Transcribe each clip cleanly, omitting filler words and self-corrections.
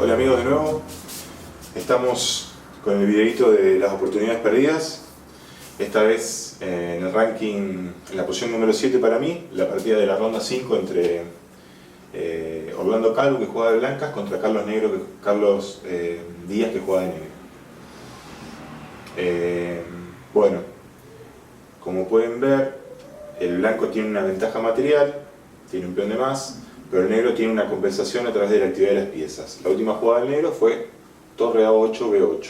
Hola amigos de nuevo, estamos con el videito de las oportunidades perdidas. Esta vez en el ranking, en la posición número 7 para mí, la partida de la ronda 5 entre Orlando Calvo, que juega de blancas, contra Carlos Díaz, que juega de negro. Bueno, como pueden ver, el blanco tiene una ventaja material, tiene un peón de más, pero el negro tiene una compensación a través de la actividad de las piezas. La última jugada del negro fue torre A8, B8.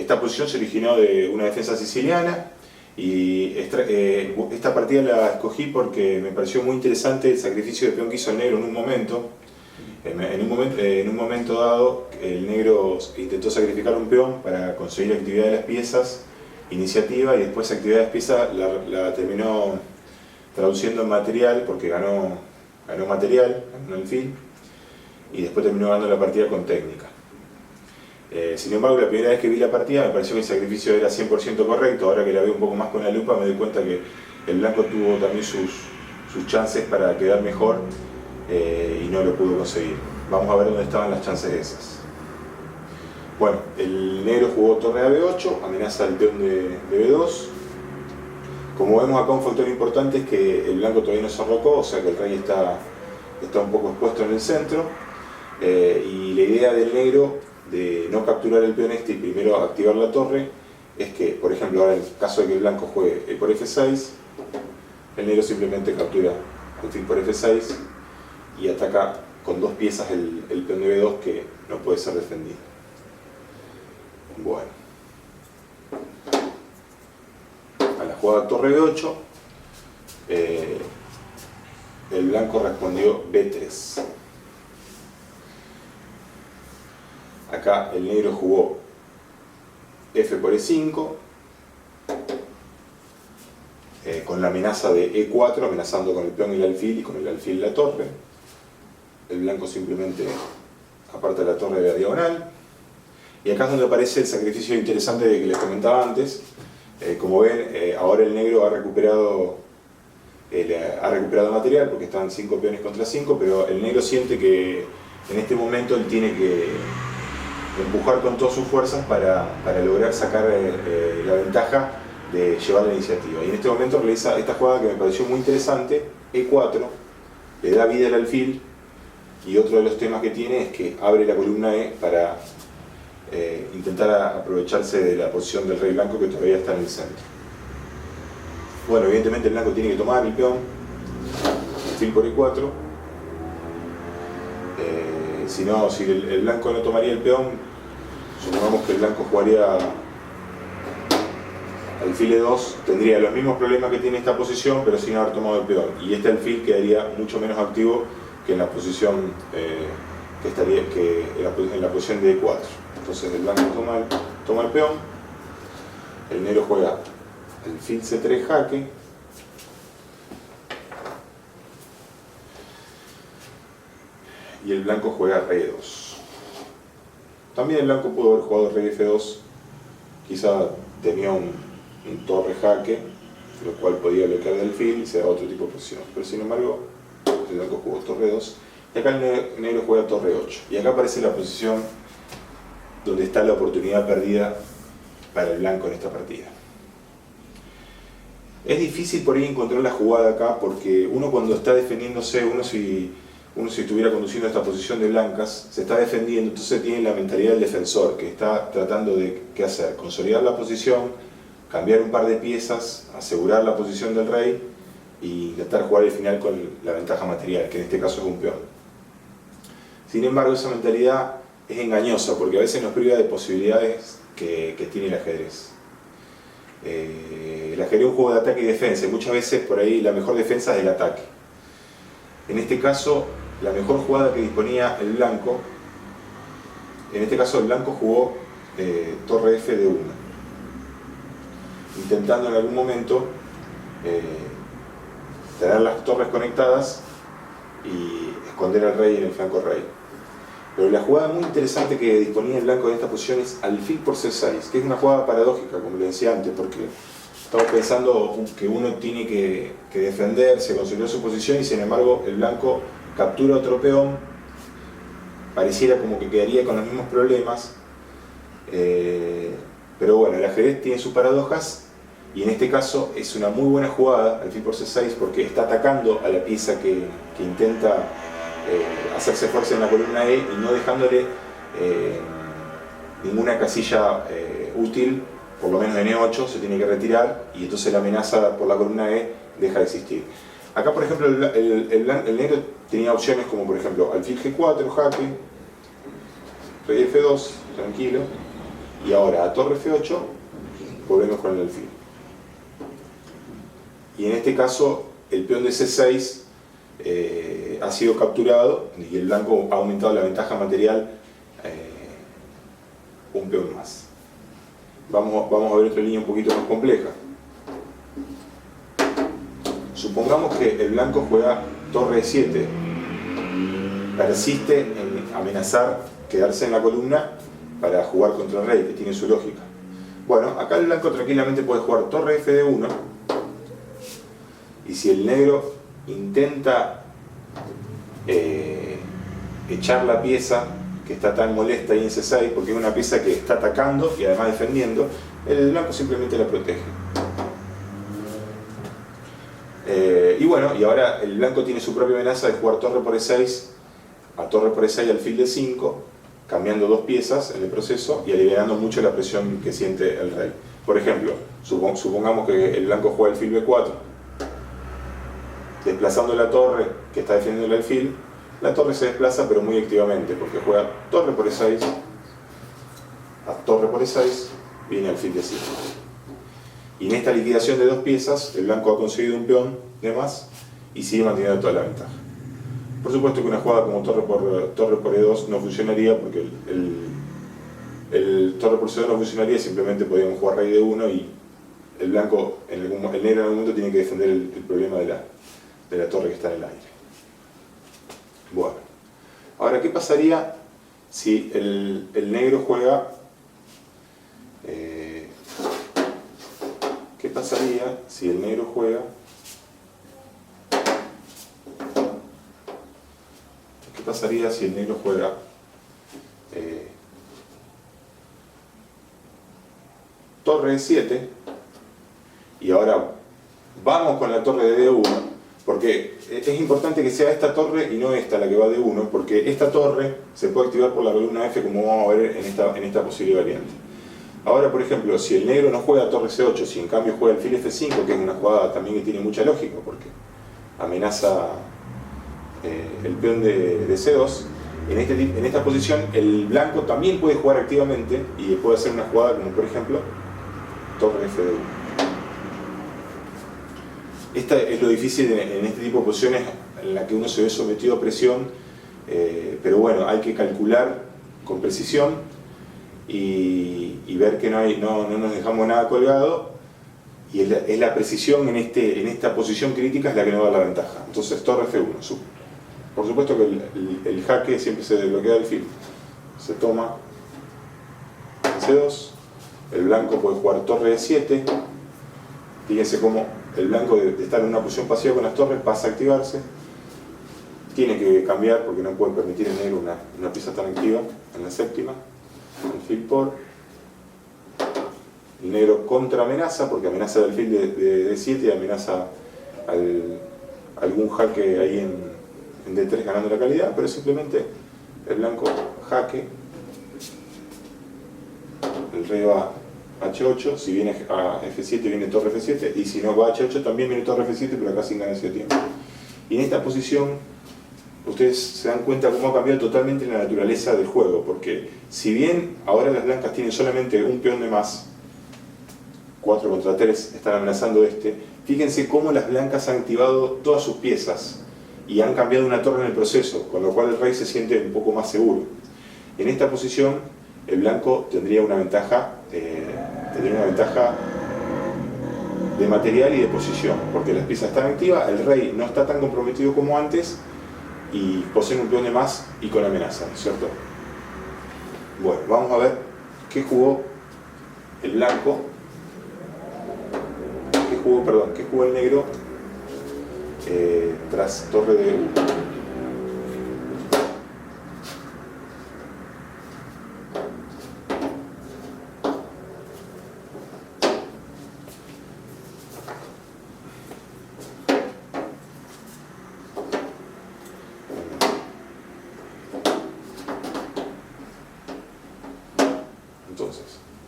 Esta posición se originó de una defensa siciliana y esta partida la escogí porque me pareció muy interesante el sacrificio de peón que hizo el negro en un momento. En un momento dado, el negro intentó sacrificar un peón para conseguir la actividad de las piezas, iniciativa, y después esa actividad de las piezas la terminó traduciendo en material, porque ganó material, ganó alfil, y después terminó ganando la partida con técnica. Sin embargo, la primera vez que vi la partida me pareció que el sacrificio era 100% correcto. Ahora que la veo un poco más con la lupa me doy cuenta que el blanco tuvo también sus chances para quedar mejor y no lo pudo conseguir. Vamos a ver dónde estaban las chances esas. Bueno, el negro jugó torre a B8, amenaza el peón de B2. Como vemos acá, un factor importante es que el blanco todavía no se arrocó, o sea que el rey está un poco expuesto en el centro, y la idea del negro de no capturar el peón este y primero activar la torre es que, por ejemplo, ahora en el caso de que el blanco juegue por F6, el negro simplemente captura alfil por F6 y ataca con dos piezas el peón de B2 que no puede ser defendido. Bueno, a la jugada torre B8, el blanco respondió B3. Acá el negro jugó F por E5, con la amenaza de E4, amenazando con el peón y el alfil, y con el alfil la torre. El blanco simplemente aparta la torre de la diagonal. Y acá es donde aparece el sacrificio interesante que les comentaba antes. Como ven, ahora el negro ha recuperado material, porque están 5 peones contra 5, pero el negro siente que en este momento él tiene que empujar con todas sus fuerzas para lograr sacar la ventaja de llevar la iniciativa. Y en este momento realiza esta jugada que me pareció muy interesante, E4, le da vida al alfil, y otro de los temas que tiene es que abre la columna E para intentar aprovecharse de la posición del rey blanco que todavía está en el centro. Bueno, evidentemente el blanco tiene que tomar el peón, alfil por E4. Si el blanco no tomaría el peón, supongamos que el blanco jugaría alfil E2, tendría los mismos problemas que tiene esta posición, pero sin haber tomado el peón. Y este alfil quedaría mucho menos activo que en la posición en la posición de E4. Entonces el blanco toma el peón, el negro juega alfil C3 jaque, y el blanco juega rey E2. También el blanco pudo haber jugado rey F2, quizá tenía un torre jaque, lo cual podía bloquear el alfil y se da otro tipo de posición. Pero sin embargo, el blanco jugó torre 2, y acá el negro juega torre 8. Y acá aparece la posición donde está la oportunidad perdida para el blanco en esta partida. Es difícil por ahí encontrar la jugada acá, porque uno cuando está defendiéndose, uno si estuviera conduciendo esta posición de blancas, se está defendiendo, entonces tiene la mentalidad del defensor, que está tratando de ¿qué hacer? Consolidar la posición, cambiar un par de piezas, asegurar la posición del rey y intentar jugar el final con la ventaja material, que en este caso es un peón. Sin embargo, esa mentalidad es engañosa, porque a veces nos priva de posibilidades que tiene el ajedrez. El ajedrez es un juego de ataque y defensa, y muchas veces por ahí la mejor defensa es el ataque. En este caso, la mejor jugada que disponía el blanco, en este caso el blanco jugó torre F de 1, intentando en algún momento tener las torres conectadas y esconder al rey en el flanco rey. Pero la jugada muy interesante que disponía el blanco en esta posición es alfil por C6, que es una jugada paradójica, como le decía antes, porque estamos pensando que uno tiene que defenderse, consolidar su posición, y sin embargo el blanco captura otro peón pareciera como que quedaría con los mismos problemas, pero bueno, el ajedrez tiene sus paradojas, y en este caso es una muy buena jugada alfil por C6 porque está atacando a la pieza que intenta hacerse fuerza en la columna E y no dejándole ninguna casilla útil, por lo menos en E8 se tiene que retirar, y entonces la amenaza por la columna E deja de existir. Acá, por ejemplo, el negro tenía opciones como, por ejemplo, alfil G4, jaque, rey F2, tranquilo, y ahora a torre F8 volvemos con el alfil. Y en este caso, el peón de C6 ha sido capturado y el blanco ha aumentado la ventaja material un peón más. Vamos a ver otra línea un poquito más compleja. Supongamos que el blanco juega torre E7, persiste en amenazar quedarse en la columna para jugar contra el rey, que tiene su lógica. Bueno, acá el blanco tranquilamente puede jugar torre F de 1, y si el negro intenta echar la pieza que está tan molesta ahí en C6, porque es una pieza que está atacando y además defendiendo, el blanco simplemente la protege. Y bueno, y ahora el blanco tiene su propia amenaza de jugar torre por E6 a torre por E6 alfil de 5, cambiando dos piezas en el proceso y aliviando mucho la presión que siente el rey. Por ejemplo, supongamos que el blanco juega alfil B4, desplazando la torre que está defendiendo el alfil. La torre se desplaza, pero muy activamente, porque juega torre por E6, a torre por E6, viene alfil de 5. Y en esta liquidación de dos piezas, el blanco ha conseguido un peón de más y sigue manteniendo toda la ventaja. Por supuesto que una jugada como torre por E2 no funcionaría, porque el torre por C2 no funcionaría, simplemente podríamos jugar rey de 1 y el blanco, el negro en algún momento tiene que defender el problema de la torre que está en el aire. Bueno, ahora, ¿qué pasaría si el negro juega... ¿Qué pasaría si el negro juega... ¿Qué pasaría si el negro juega... torre E7, y ahora vamos con la torre de D1, porque es importante que sea esta torre y no esta la que va de 1, porque esta torre se puede activar por la columna F, como vamos a ver en esta posible variante. Ahora, por ejemplo, si el negro no juega torre C8, si en cambio juega alfil F5, que es una jugada también que tiene mucha lógica, porque amenaza el peón de C2, en esta posición el blanco también puede jugar activamente y puede hacer una jugada como, por ejemplo, torre F1. Esta es lo difícil en este tipo de posiciones en la que uno se ve sometido a presión, pero bueno, hay que calcular con precisión y ver que no nos dejamos nada colgado, y es la precisión en esta posición crítica es la que nos da la ventaja. Entonces torre F1. Por supuesto que el jaque siempre se desbloquea del fil. Se toma C2, el blanco puede jugar torre E7. Fíjense cómo el blanco, de estar en una posición pasiva con las torres, pasa a activarse. Tiene que cambiar porque no puede permitir el negro una pieza tan activa en la séptima. Alfil por. El negro contra amenaza, porque amenaza el alfil de D7 y amenaza algún jaque ahí en D3 ganando la calidad, pero simplemente el blanco jaque. El rey va H8, si viene a F7 viene torre F7, y si no va a H8 también viene torre F7, pero acá sin ganancia de tiempo. Y en esta posición ustedes se dan cuenta cómo ha cambiado totalmente la naturaleza del juego, porque si bien ahora las blancas tienen solamente un peón de más, 4 contra 3 están amenazando fíjense cómo las blancas han activado todas sus piezas y han cambiado una torre en el proceso, con lo cual el rey se siente un poco más seguro. En esta posición el blanco tendría una ventaja de material y de posición, porque las piezas están activas, el rey no está tan comprometido como antes y posee un peón de más y con amenaza, ¿cierto? Bueno, vamos a ver qué jugó el blanco, qué jugó el negro tras torre de 1.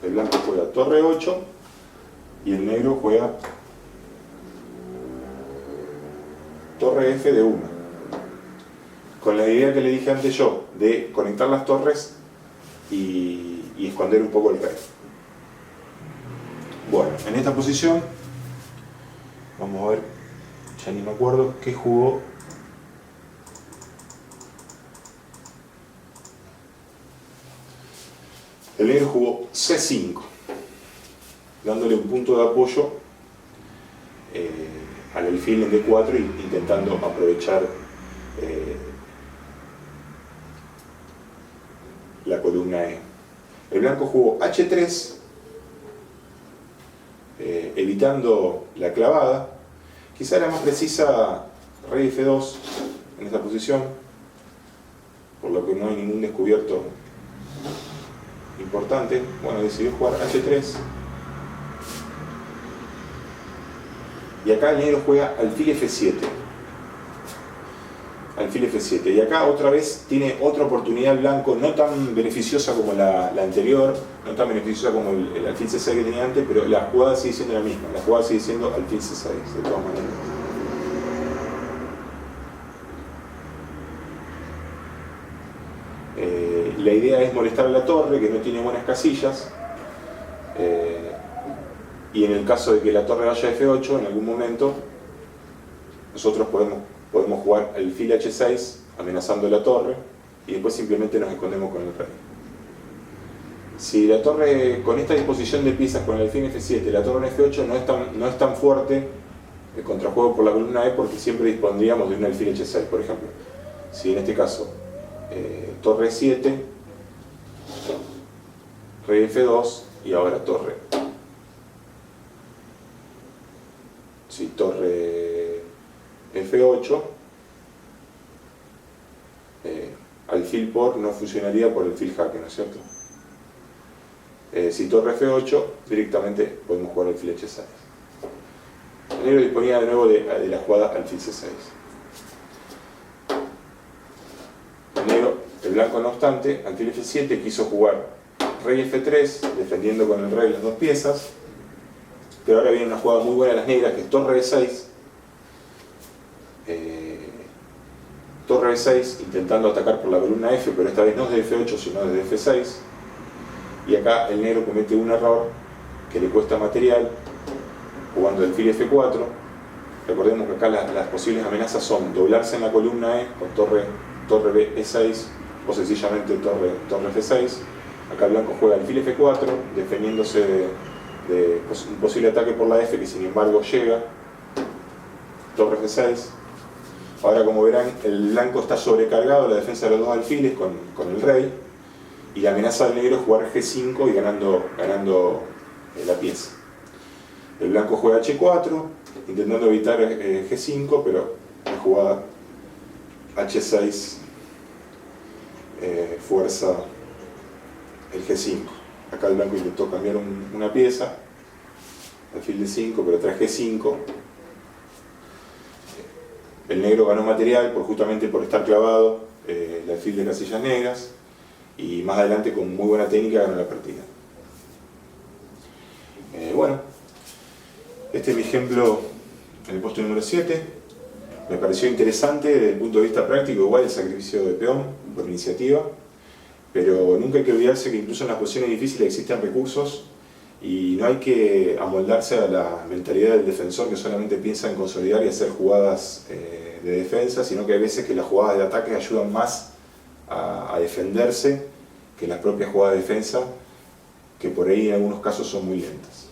el blanco juega torre 8 y el negro juega torre F de 1. Con la idea que le dije antes yo, de conectar las torres y esconder un poco el rey. Bueno, en esta posición, vamos a ver, ya ni me acuerdo qué jugó. El negro jugó C5, dándole un punto de apoyo al alfil en D4 y intentando aprovechar la columna E. El blanco jugó H3, evitando la clavada. Quizá era más precisa rey F2 en esta posición, por lo que no hay ningún descubierto importante. Bueno, decidió jugar H3 y acá el negro juega alfil F7. Alfil F7, y acá otra vez tiene otra oportunidad el blanco, no tan beneficiosa como la anterior, no tan beneficiosa como el alfil C6 que tenía antes, pero la jugada sigue siendo la misma, la jugada sigue siendo alfil C6 de todas maneras. La idea es molestar a la torre, que no tiene buenas casillas, y en el caso de que la torre vaya a F8, en algún momento nosotros podemos jugar alfil H6 amenazando la torre y después simplemente nos escondemos con el rey. Si la torre, con esta disposición de piezas con el alfil F7, la torre en F8 no es tan fuerte el contrajuego por la columna E, porque siempre dispondríamos de un alfil H6, por ejemplo. Si en este caso torre 7, rey F2 y ahora torre. Si torre F8, alfil por no funcionaría por el alfil jaque, ¿no es cierto? Si torre F8, directamente podemos jugar alfil H6. El negro disponía de nuevo de la jugada alfil C6. El blanco, no obstante, alfil F7 quiso jugar rey F3, defendiendo con el rey las dos piezas, pero ahora viene una jugada muy buena de las negras, que es torre E6. Torre E6 intentando atacar por la columna F, pero esta vez no desde F8 sino desde F6, y acá el negro comete un error que le cuesta material jugando alfil F4. Recordemos que acá las posibles amenazas son doblarse en la columna E con torre B E6 o sencillamente torre F6. Acá el blanco juega alfil F4 defendiéndose de un posible ataque por la F, que sin embargo llega, torre F6. Ahora, como verán, el blanco está sobrecargado la defensa de los dos alfiles con el rey, y la amenaza del negro es jugar G5 y ganando la pieza. El blanco juega H4 intentando evitar G5, pero la jugada H6 fuerza el G5. Acá el blanco intentó cambiar una pieza, alfil D5, pero tras G5 el negro ganó material justamente por estar clavado el alfil de casillas negras, y más adelante con muy buena técnica ganó la partida. Bueno, este es mi ejemplo en el puesto número 7. Me pareció interesante desde el punto de vista práctico, igual el sacrificio de peón por iniciativa, pero nunca hay que olvidarse que incluso en las posiciones difíciles existen recursos y no hay que amoldarse a la mentalidad del defensor que solamente piensa en consolidar y hacer jugadas de defensa, sino que hay veces que las jugadas de ataque ayudan más a defenderse que las propias jugadas de defensa, que por ahí en algunos casos son muy lentas.